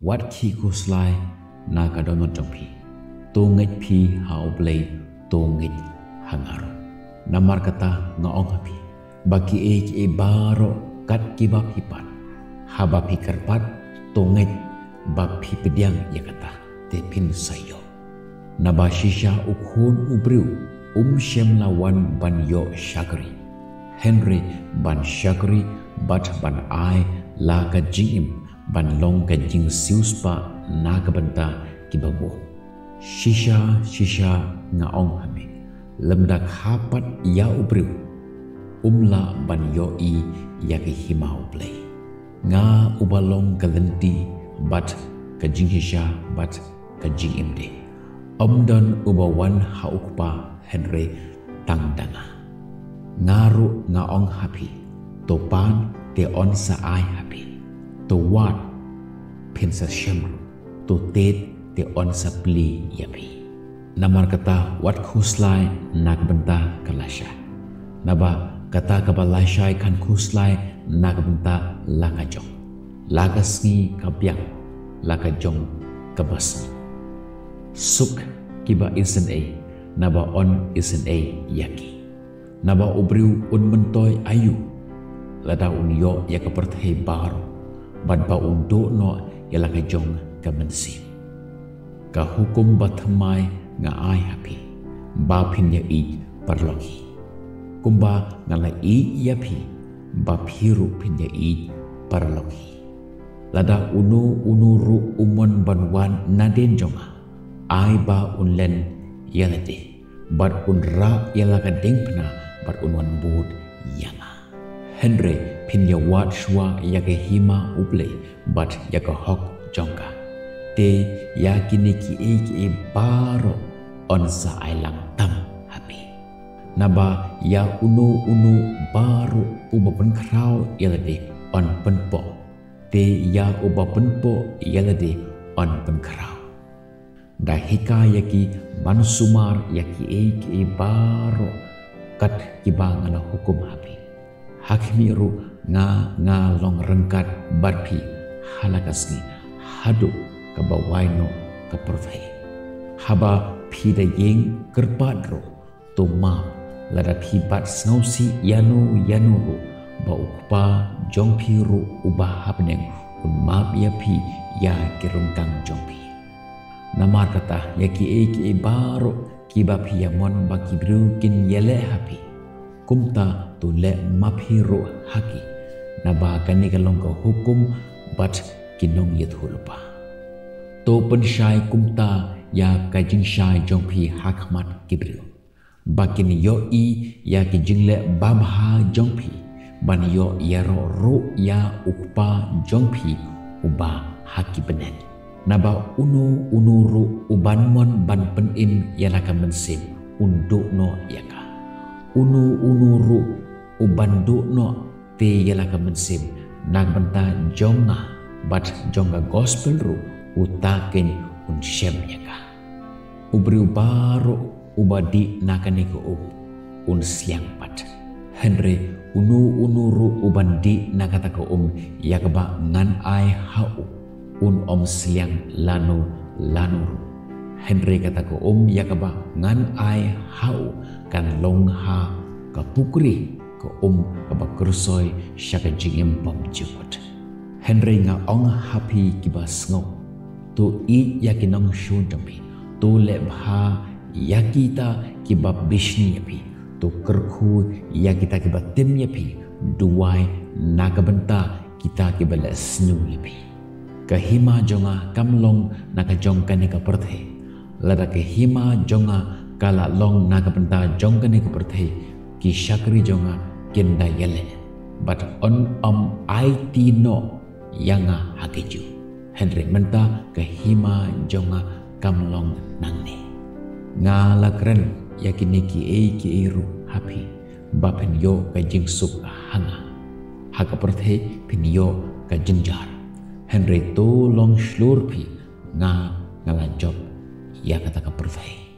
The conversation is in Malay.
wat khi kuslai na ka dono jompi to ngej phi hau blei to ngej hangar namar kata ngaong hapi baki e baro kat kibab hipat haba pi karpat to ngej bab pi pediang ya kata te pin sayo naba shisha ukhun ubriu shem lawan ban yo shakri Henry ban shakri bat ban ai la ka jingim ban long ka jing siuspa na ka banta kibabo shisha ngaong hame lemdak hapat ya ubriu la ban yo i ya ke himau play nga ubalong ka lenti bat ka jing shisha bat ka jing imde dan ubawan haukpa Henry tangdanga ngaru ngaong happy topan te on sa ai happy to wat pensa shemru to tet te on sa pli yapi namar kata wat khuslai nak benta kalasha naba kata kabalashai kan khuslai nak benta lakajong lagasni kabyang lakajong kabasni suk kiba insen a naba on insen a yaki naba ubriu mentoy ayu lada yo ya keperthai baru bad ba undo no ya laka jong ka mensi ka hukum bathamai nga ai happy ba phin ya i parloki kumba ngala i yapi ba phiru phin ya i parloki lada unu ru umon banwan naden jonga ai ba unlen yalade bat unra yalaka dengpna bat unwan bud yanga Henry pinya wat shwa yake hima uble bat yaka hok jongka te yakini ki baro on sa ailang tam happy naba ya unu baru uba penkrau yalade on penpo te ya uba penpo yalade on penkrau da hikayaki mansumar yaki baro kat kibang ala hukum hapi hakmiru nga long rengkat barpi halakasni hadu kabawaino kaperthai haba phida yeng kerpadro to ma lada phibat snausi yanu ru ba ukpa jongphiru ubah habneng un map yapi ya kirungkang jongpi namar kata yaki baro kibab yamon baki brukin yele happy kumta tu le maphiru haki naba kani kalong ko hukum bat kinong yethulpa to penshai kumta ya kajing shai jongphi hakmat kibru bakin yo i ya kijingle babha jongphi ban yo yaro ru ya ukpa jongphi uba haki benen naba unu ru ubanmon ban penin yanaka mensim unduk no yaka unu ru ubandu no te yalaka mensim nag banta jonga bat jonga gospel ru utaken unshem yaka ubri baru ubadi nakaniku un siang pat Henry unu ru ubandi nakataka yakaba ngan ai hau om siang lanu ru Henry kata ko yakaba ngan ai hau kan long ha ka pukri ko kaba kursoy syaka jingim pom jukot Henry nga ong happy kibas ngo tu i yakinong shudami tu lebha yakita kibab bishni yapi tu kerku yakita kibab tim yapi duwai nakabenta kita kibala snu yapi kahima jonga kamlong nakajongkan ka perthe lada kahima jonga kala long nakabenta jongkan ka perthe ki shakri jonga kenda yele but on IT no yanga hakeju Henry menta kahima jonga kamlong nangne ngala kren yakini ki ru happy bapen yo ka jingsuk hanga haka perthe pin yo ka jenjar Henry to long slurpi nga ngalanjop ya kata ka perthe